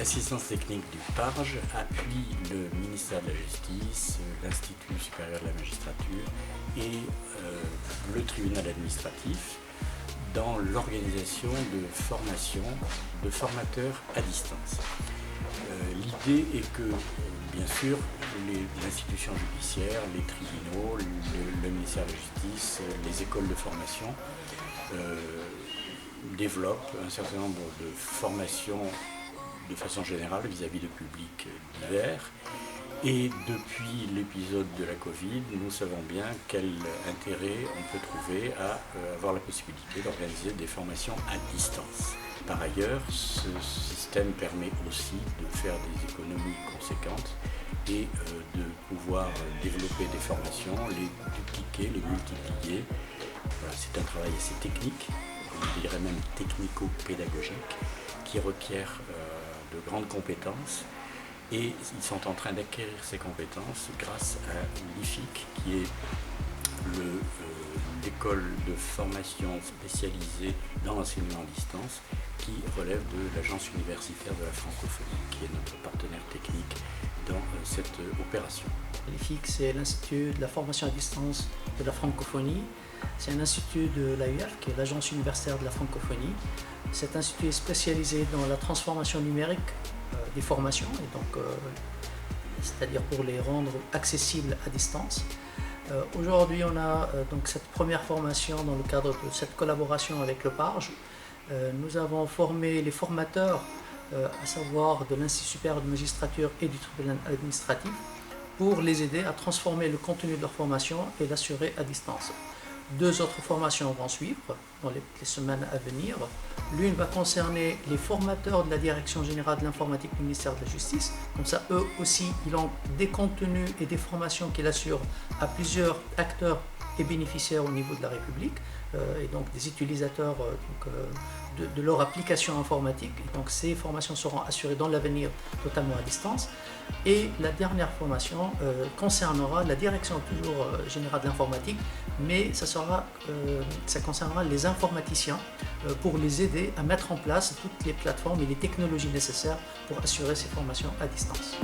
L'assistance technique du PARJ appuie le ministère de la Justice, l'Institut supérieur de la magistrature et le tribunal administratif dans l'organisation de formation de formateurs à distance. L'idée est que, bien sûr, les institutions judiciaires, les tribunaux, le ministère de la Justice, les écoles de formation développent un certain nombre de formations de façon générale vis-à-vis de publics divers. Et depuis l'épisode de la Covid, nous savons bien quel intérêt on peut trouver à avoir la possibilité d'organiser des formations à distance. Par ailleurs, ce système permet aussi de faire des économies conséquentes et de pouvoir développer des formations, les dupliquer, les multiplier. Voilà, c'est un travail assez technique, on dirait même technico-pédagogique, qui requiert de grandes compétences. Et ils sont en train d'acquérir ces compétences grâce à l'IFIC, qui est l'école de formation spécialisée dans l'enseignement à distance, qui relève de l'Agence universitaire de la francophonie, qui est notre partenaire technique dans cette opération. L'IFIC, c'est l'Institut de la formation à distance de la francophonie. C'est un institut de l'AUF, qui est l'Agence universitaire de la francophonie. Cet institut est spécialisé dans la transformation numérique des formations, et donc c'est-à-dire pour les rendre accessibles à distance. Aujourd'hui, on a donc cette première formation dans le cadre de cette collaboration avec le PARJ. Nous avons formé les formateurs, à savoir de l'Institut supérieur de magistrature et du tribunal administratif, pour les aider à transformer le contenu de leur formation et l'assurer à distance. 2 autres formations vont suivre dans les semaines à venir. L'une va concerner les formateurs de la Direction générale de l'informatique du ministère de la Justice. Comme ça, eux aussi, ils ont des contenus et des formations qu'ils assurent à plusieurs acteurs et bénéficiaires au niveau de la République, et donc des utilisateurs de leur application informatique. Et donc ces formations seront assurées dans l'avenir totalement à distance. Et la dernière formation concernera la Direction toujours générale de l'informatique, mais ça concernera les informaticiens pour les aider à mettre en place toutes les plateformes et les technologies nécessaires pour assurer ces formations à distance.